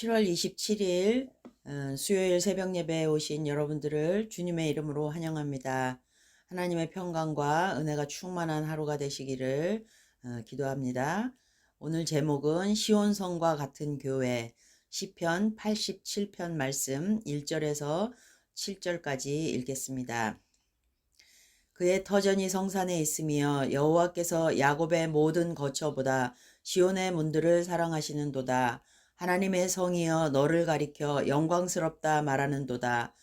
7월 27일 수요일 새벽 예배에 오신 여러분들을 주님의 이름으로 환영합니다. 하나님의 평강과 은혜가 충만한 하루가 되시기를 기도합니다. 오늘 제목은 시온성과 같은 교회 시편 87편 말씀 1절에서 7절까지 읽겠습니다. 그의 터전이 성산에 있으며 여호와께서 야곱의 모든 거처보다 시온의 문들을 사랑하시는도다. 하나님의 성이여 너를 가리켜 영광스럽다 말하는도다.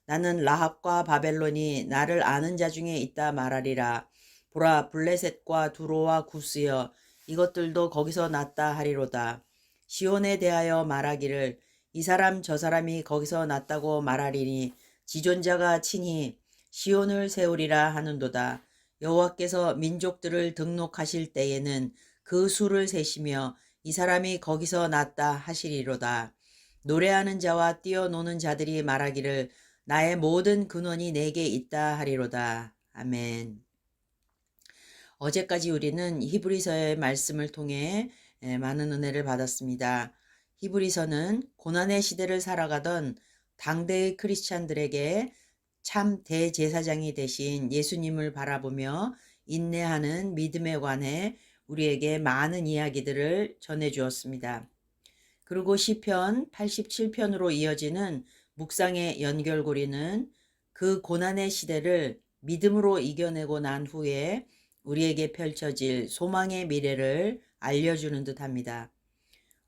나는 라합과 바벨론이 나를 아는 자 중에 있다 말하리라. 보라 블레셋과 두로와 구스여 이것들도 거기서 났다 하리로다. 시온에 대하여 말하기를 이 사람 저 사람이 거기서 났다고 말하리니 지존자가 친히 시온을 세우리라 하는도다. 여호와께서 민족들을 등록하실 때에는 그 수를 세시며 이 사람이 거기서 났다 하시리로다. 노래하는 자와 뛰어노는 자들이 말하기를 나의 모든 근원이 내게 있다 하리로다. 아멘. 어제까지 우리는 히브리서의 말씀을 통해 많은 은혜를 받았습니다. 히브리서는 고난의 시대를 살아가던 당대의 크리스찬들에게 참 대제사장이 되신 예수님을 바라보며 인내하는 믿음에 관해 우리에게 많은 이야기들을 전해주었습니다. 그리고 시편 87편으로 이어지는 묵상의 연결고리는 그 고난의 시대를 믿음으로 이겨내고 난 후에 우리에게 펼쳐질 소망의 미래를 알려주는 듯합니다.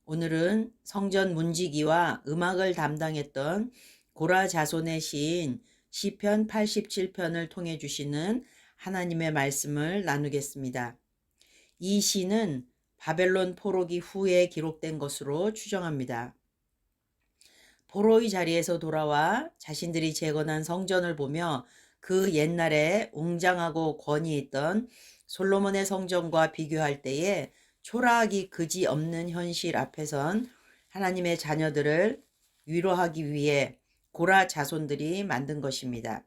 오늘은 성전 문지기와 음악을 담당했던 고라 자손의 시인 시편 87편을 통해 주시는 하나님의 말씀을 나누겠습니다. 이 시는 바벨론 포로기 후에 기록된 것으로 추정합니다. 포로의 자리에서 돌아와 자신들이 재건한 성전을 보며 그 옛날에 웅장하고 권위 있던 솔로몬의 성전과 비교할 때에 초라하기 그지없는 현실 앞에선 하나님의 자녀들을 위로하기 위해 고라 자손들이 만든 것입니다.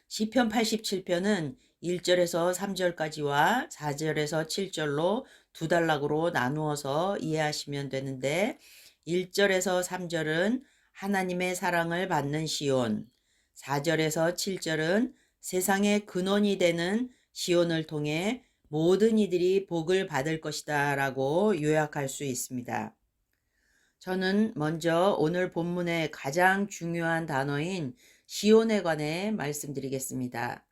시편 87편은 1절에서 3절까지와 4절에서 7절로 두 단락으로 나누어서 이해하시면 되는데 1절에서 3절은 하나님의 사랑을 받는 시온, 4절에서 7절은 세상의 근원이 되는 시온을 통해 모든 이들이 복을 받을 것이다 라고 요약할 수 있습니다. 저는 먼저 오늘 본문의 가장 중요한 단어인 시온에 관해 말씀드리겠습니다.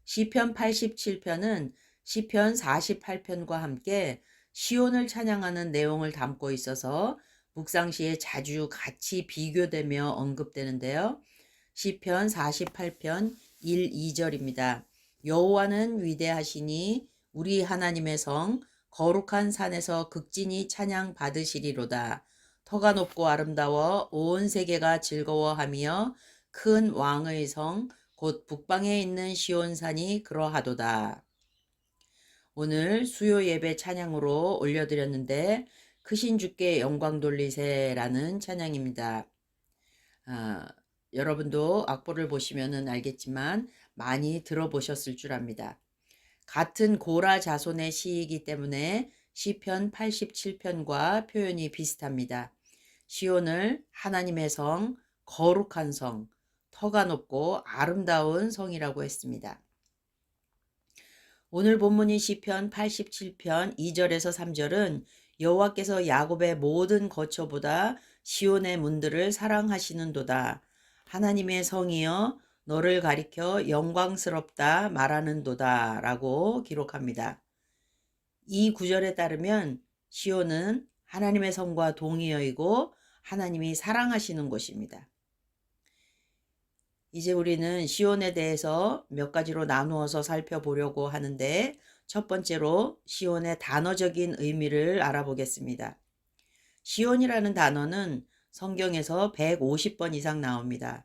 시편 87편은 시편 48편과 함께 시온을 찬양하는 내용을 담고 있어서 묵상시에 자주 같이 비교되며 언급되는데요. 시편 48편 1, 2절입니다. 여호와는 위대하시니 우리 하나님의 성 거룩한 산에서 극진히 찬양 받으시리로다. 터가 높고 아름다워 온 세계가 즐거워하며 큰 왕의 성 곧 북방에 있는 시온산이 그러하도다. 오늘 수요 예배 찬양으로 올려드렸는데 크신 주께 영광 돌리세라는 찬양입니다. 여러분도 악보를 보시면 알겠지만 많이 들어보셨을 줄 압니다. 같은 고라 자손의 시이기 때문에 시편 87편과 표현이 비슷합니다. 시온을 하나님의 성, 거룩한 성, 터가 높고 아름다운 성이라고 했습니다. 오늘 본문인 시편 87편 2절에서 3절은 여호와께서 야곱의 모든 거처보다 시온의 문들을 사랑하시는도다. 하나님의 성이여 너를 가리켜 영광스럽다 말하는도다 라고 기록합니다. 이 구절에 따르면 시온은 하나님의 성과 동의어이고 하나님이 사랑하시는 곳입니다. 이제 우리는 시온에 대해서 몇 가지로 나누어서 살펴보려고 하는데 첫 번째로 시온의 단어적인 의미를 알아보겠습니다. 시온이라는 단어는 성경에서 150번 이상 나옵니다.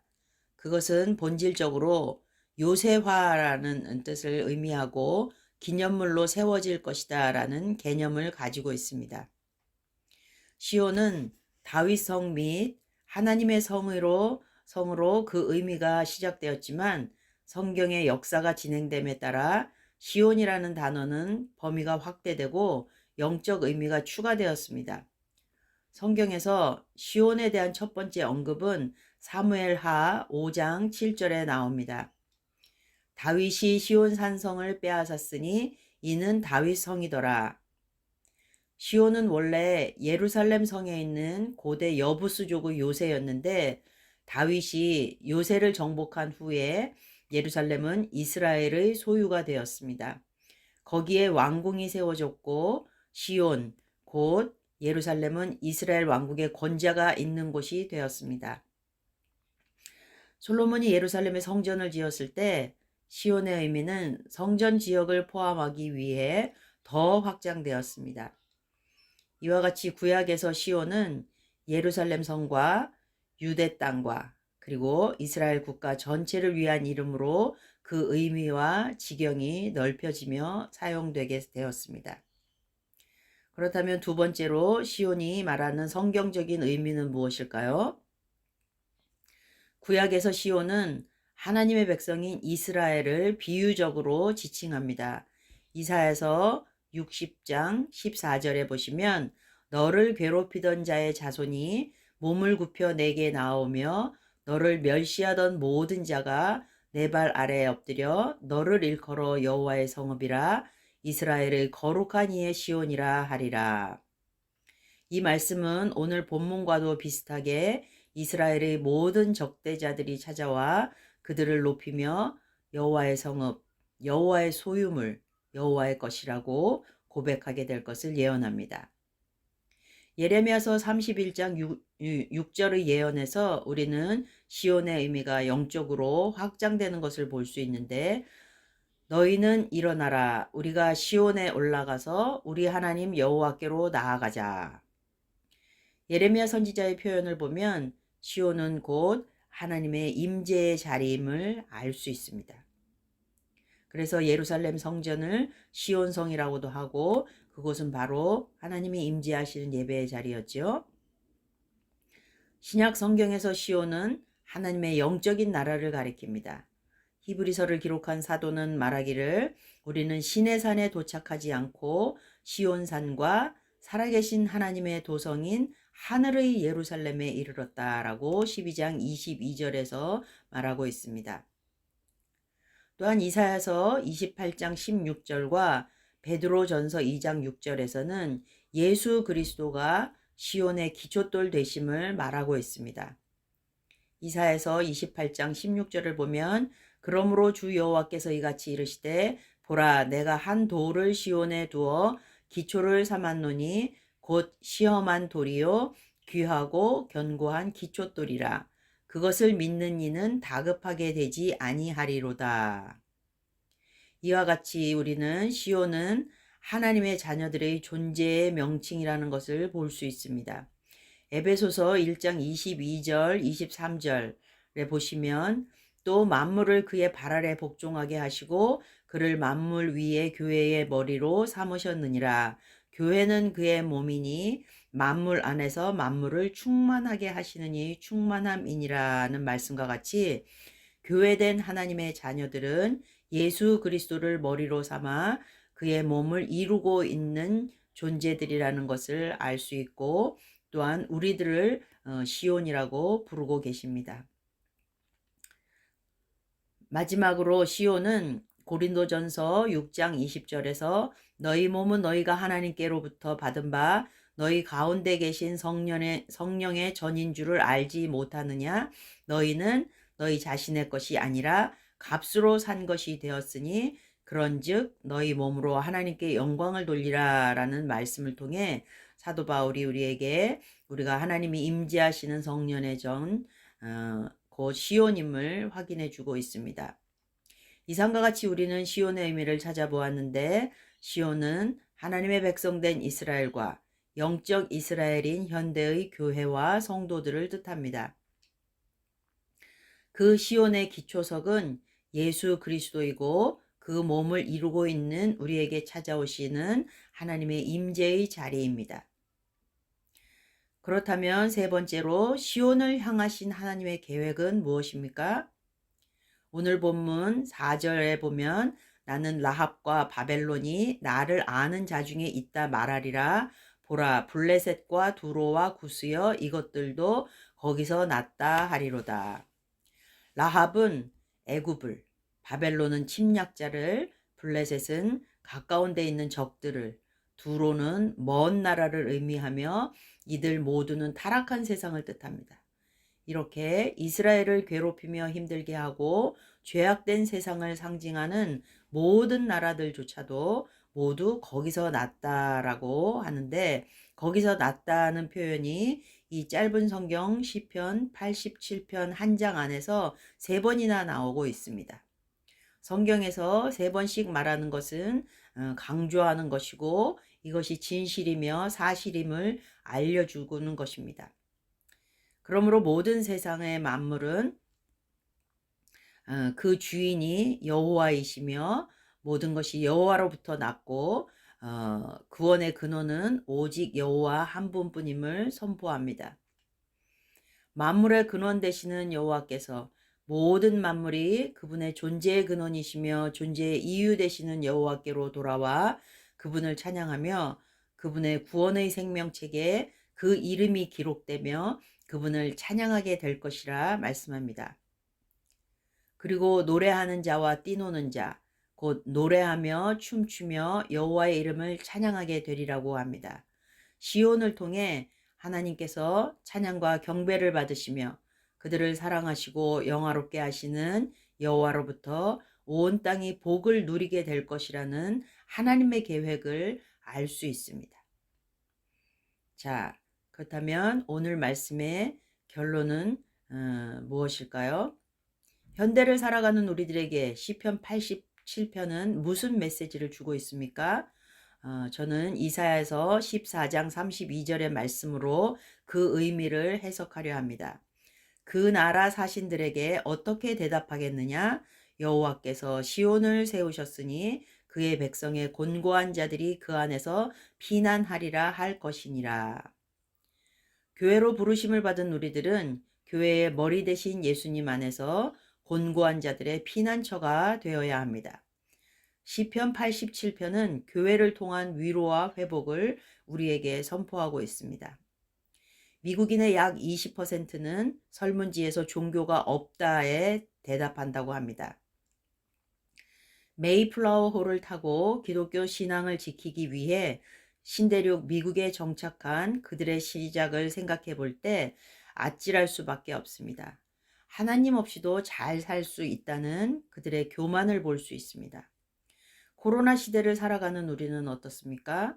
그것은 본질적으로 요새화라는 뜻을 의미하고 기념물로 세워질 것이다 라는 개념을 가지고 있습니다. 시온은 다윗 성 및 하나님의 성으로 그 의미가 시작되었지만 성경의 역사가 진행됨에 따라 시온이라는 단어는 범위가 확대되고 영적 의미가 추가되었습니다. 성경에서 시온에 대한 첫 번째 언급은 사무엘하 5장 7절에 나옵니다. 다윗이 시온 산성을 빼앗았으니 이는 다윗 성이더라. 시온은 원래 예루살렘 성에 있는 고대 여부수족의 요새였는데 다윗이 요새를 정복한 후에 예루살렘은 이스라엘의 소유가 되었습니다. 거기에 왕궁이 세워졌고 시온, 곧 예루살렘은 이스라엘 왕국의 권자가 있는 곳이 되었습니다. 솔로몬이 예루살렘에 성전을 지었을 때 시온의 의미는 성전 지역을 포함하기 위해 더 확장되었습니다. 이와 같이 구약에서 시온은 예루살렘 성과 유대 땅과 그리고 이스라엘 국가 전체를 위한 이름으로 그 의미와 지경이 넓혀지며 사용되게 되었습니다. 그렇다면 두 번째로 시온이 말하는 성경적인 의미는 무엇일까요? 구약에서 시온은 하나님의 백성인 이스라엘을 비유적으로 지칭합니다. 이사야서 60장 14절에 보시면 너를 괴롭히던 자의 자손이 몸을 굽혀 내게 나오며 너를 멸시하던 모든 자가 내 발 아래에 엎드려 너를 일컬어 여호와의 성읍이라 이스라엘의 거룩한 이의 시온이라 하리라. 이 말씀은 오늘 본문과도 비슷하게 이스라엘의 모든 적대자들이 찾아와 그들을 높이며 여호와의 성읍, 여호와의 소유물, 여호와의 것이라고 고백하게 될 것을 예언합니다. 예레미야서 31장 6절의 예언에서 우리는 시온의 의미가 영적으로 확장되는 것을 볼 수 있는데 너희는 일어나라 우리가 시온에 올라가서 우리 하나님 여호와께로 나아가자. 예레미야 선지자의 표현을 보면 시온은 곧 하나님의 임재의 자리임을 알 수 있습니다. 그래서 예루살렘 성전을 시온성이라고도 하고 그곳은 바로 하나님이 임재하시는 예배의 자리였죠. 신약 성경에서 시온은 하나님의 영적인 나라를 가리킵니다. 히브리서를 기록한 사도는 말하기를 우리는 시내산에 도착하지 않고 시온산과 살아계신 하나님의 도성인 하늘의 예루살렘에 이르렀다라고 12장 22절에서 말하고 있습니다. 또한 이사야서 28장 16절과 베드로전서 2장 6절에서는 예수 그리스도가 시온의 기초돌 되심을 말하고 있습니다. 이사야서 28장 16절을 보면 그러므로 주 여호와께서 이같이 이르시되 보라 내가 한 돌을 시온에 두어 기초를 삼았노니 곧 시험한 돌이요 귀하고 견고한 기초돌이라 그것을 믿는 이는 다급하게 되지 아니하리로다. 이와 같이 우리는 시온은 하나님의 자녀들의 존재의 명칭이라는 것을 볼 수 있습니다. 에베소서 1장 22절 23절에 보시면 또 만물을 그의 발 아래 복종하게 하시고 그를 만물 위에 교회의 머리로 삼으셨느니라. 교회는 그의 몸이니 만물 안에서 만물을 충만하게 하시는 이 충만함이니라는 말씀과 같이 교회된 하나님의 자녀들은 예수 그리스도를 머리로 삼아 그의 몸을 이루고 있는 존재들이라는 것을 알 수 있고 또한 우리들을 시온이라고 부르고 계십니다. 마지막으로 시온은 고린도전서 6장 20절에서 너희 몸은 너희가 하나님께로부터 받은 바 너희 가운데 계신 성령의 전인 줄을 알지 못하느냐 너희는 너희 자신의 것이 아니라 값으로 산 것이 되었으니 그런즉 너희 몸으로 하나님께 영광을 돌리라 라는 말씀을 통해 사도 바울이 우리에게 우리가 하나님이 임재하시는 성령의 전 곧 시온임을 확인해 주고 있습니다. 이상과 같이 우리는 시온의 의미를 찾아보았는데 시온은 하나님의 백성된 이스라엘과 영적 이스라엘인 현대의 교회와 성도들을 뜻합니다. 그 시온의 기초석은 예수 그리스도이고 그 몸을 이루고 있는 우리에게 찾아오시는 하나님의 임재의 자리입니다. 그렇다면 세 번째로 시온을 향하신 하나님의 계획은 무엇입니까? 오늘 본문 4절에 보면 나는 라합과 바벨론이 나를 아는 자 중에 있다 말하리라 보라 블레셋과 두로와 구스여 이것들도 거기서 났다 하리로다. 라합은 애굽을, 바벨론은 침략자를, 블레셋은 가까운 데 있는 적들을, 두로는 먼 나라를 의미하며 이들 모두는 타락한 세상을 뜻합니다. 이렇게 이스라엘을 괴롭히며 힘들게 하고 죄악된 세상을 상징하는 모든 나라들조차도 모두 거기서 났다라고 하는데, 거기서 났다는 표현이 이 짧은 성경 시편 87편 한 장 안에서 3번이나 나오고 있습니다. 성경에서 3번씩 말하는 것은 강조하는 것이고, 이것이 진실이며 사실임을 알려주는 것입니다. 그러므로 모든 세상의 만물은 그 주인이 여호와이시며 모든 것이 여호와로부터 났고 구원의 근원은 오직 여호와 한 분뿐임을 선포합니다. 만물의 근원 되시는 여호와께서 모든 만물이 그분의 존재의 근원이시며 존재의 이유 되시는 여호와께로 돌아와 그분을 찬양하며 그분의 구원의 생명책에 그 이름이 기록되며 그분을 찬양하게 될 것이라 말씀합니다. 그리고 노래하는 자와 뛰노는 자, 곧 노래하며 춤추며 여호와의 이름을 찬양하게 되리라고 합니다. 시온을 통해 하나님께서 찬양과 경배를 받으시며 그들을 사랑하시고 영화롭게 하시는 여호와로부터 온 땅이 복을 누리게 될 것이라는 하나님의 계획을 알 수 있습니다. 자, 그렇다면 오늘 말씀의 결론은 무엇일까요? 현대를 살아가는 우리들에게 시편 87편은 무슨 메시지를 주고 있습니까? 저는 이사야서 14장 32절의 말씀으로 그 의미를 해석하려 합니다. 그 나라 사신들에게 어떻게 대답하겠느냐? 여호와께서 시온을 세우셨으니 그의 백성의 곤고한 자들이 그 안에서 피난하리라 할 것이니라. 교회로 부르심을 받은 우리들은 교회의 머리 대신 예수님 안에서 곤고한 자들의 피난처가 되어야 합니다. 시편 87편은 교회를 통한 위로와 회복을 우리에게 선포하고 있습니다. 미국인의 약 20%는 설문지에서 종교가 없다에 대답한다고 합니다. 메이플라워 호를 타고 기독교 신앙을 지키기 위해 신대륙 미국에 정착한 그들의 시작을 생각해 볼 때 아찔할 수밖에 없습니다. 하나님 없이도 잘 살 수 있다는 그들의 교만을 볼 수 있습니다. 코로나 시대를 살아가는 우리는 어떻습니까?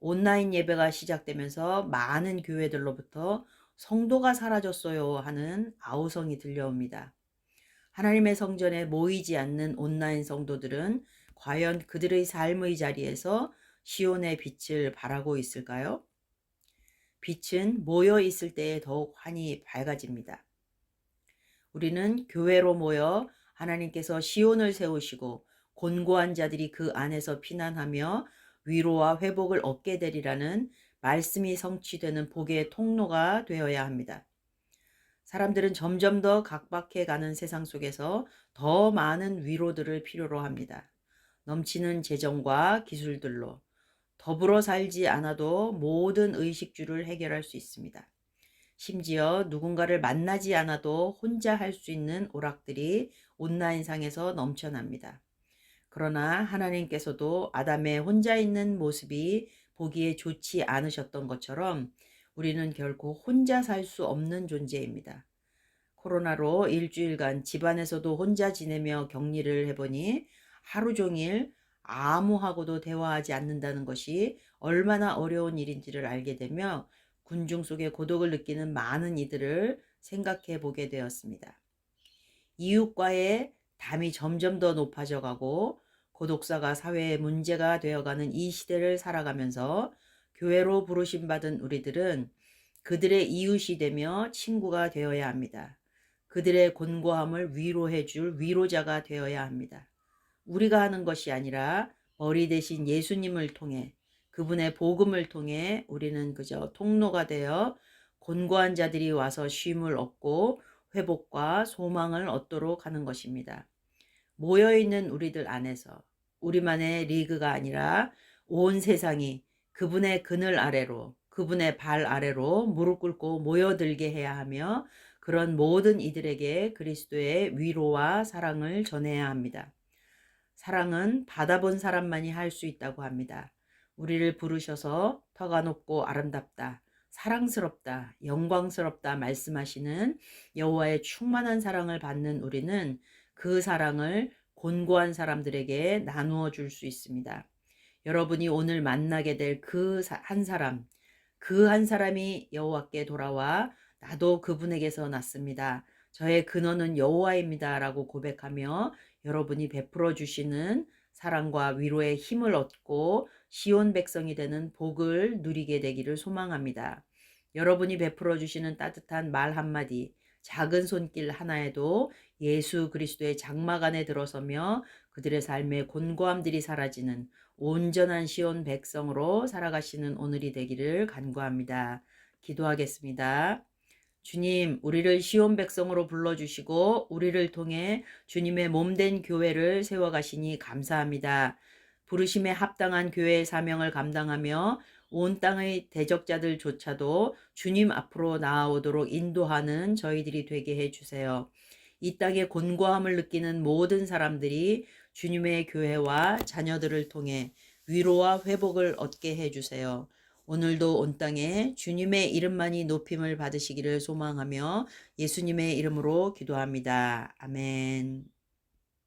온라인 예배가 시작되면서 많은 교회들로부터 성도가 사라졌어요 하는 아우성이 들려옵니다. 하나님의 성전에 모이지 않는 온라인 성도들은 과연 그들의 삶의 자리에서 시온의 빛을 발하고 있을까요? 빛은 모여 있을 때에 더욱 환히 밝아집니다. 우리는 교회로 모여 하나님께서 시온을 세우시고 곤고한 자들이 그 안에서 피난하며 위로와 회복을 얻게 되리라는 말씀이 성취되는 복의 통로가 되어야 합니다. 사람들은 점점 더 각박해 가는 세상 속에서 더 많은 위로들을 필요로 합니다. 넘치는 재정과 기술들로 더불어 살지 않아도 모든 의식주를 해결할 수 있습니다. 심지어 누군가를 만나지 않아도 혼자 할 수 있는 오락들이 온라인상에서 넘쳐납니다. 그러나 하나님께서도 아담의 혼자 있는 모습이 보기에 좋지 않으셨던 것처럼 우리는 결코 혼자 살 수 없는 존재입니다. 코로나로 일주일간 집안에서도 혼자 지내며 격리를 해보니 하루 종일 아무하고도 대화하지 않는다는 것이 얼마나 어려운 일인지를 알게 되며 군중 속에 고독을 느끼는 많은 이들을 생각해 보게 되었습니다. 이웃과의 담이 점점 더 높아져 가고 고독사가 사회의 문제가 되어가는 이 시대를 살아가면서 교회로 부르심 받은 우리들은 그들의 이웃이 되며 친구가 되어야 합니다. 그들의 곤고함을 위로해 줄 위로자가 되어야 합니다. 우리가 하는 것이 아니라 머리 대신 예수님을 통해 그분의 복음을 통해 우리는 그저 통로가 되어 곤고한 자들이 와서 쉼을 얻고 회복과 소망을 얻도록 하는 것입니다. 모여있는 우리들 안에서 우리만의 리그가 아니라 온 세상이 그분의 그늘 아래로, 그분의 발 아래로 무릎 꿇고 모여들게 해야 하며 그런 모든 이들에게 그리스도의 위로와 사랑을 전해야 합니다. 사랑은 받아본 사람만이 할 수 있다고 합니다. 우리를 부르셔서 터가 높고 아름답다, 사랑스럽다, 영광스럽다 말씀하시는 여호와의 충만한 사랑을 받는 우리는 그 사랑을 곤고한 사람들에게 나누어 줄 수 있습니다. 여러분이 오늘 만나게 될 그 한 사람, 그 한 사람이 여호와께 돌아와 나도 그분에게서 났습니다. 저의 근원은 여호와입니다. 라고 고백하며 여러분이 베풀어 주시는 사랑과 위로의 힘을 얻고 시온 백성이 되는 복을 누리게 되기를 소망합니다. 여러분이 베풀어 주시는 따뜻한 말 한마디, 작은 손길 하나에도 예수 그리스도의 장막 안에 들어서며 그들의 삶의 곤고함들이 사라지는 온전한 시온 백성으로 살아가시는 오늘이 되기를 간구합니다. 기도하겠습니다. 주님, 우리를 시온 백성으로 불러주시고 우리를 통해 주님의 몸된 교회를 세워가시니 감사합니다. 부르심에 합당한 교회의 사명을 감당하며 온 땅의 대적자들조차도 주님 앞으로 나아오도록 인도하는 저희들이 되게 해주세요. 이 땅의 곤고함을 느끼는 모든 사람들이 주님의 교회와 자녀들을 통해 위로와 회복을 얻게 해주세요. 오늘도 온 땅에 주님의 이름만이 높임을 받으시기를 소망하며 예수님의 이름으로 기도합니다. 아멘.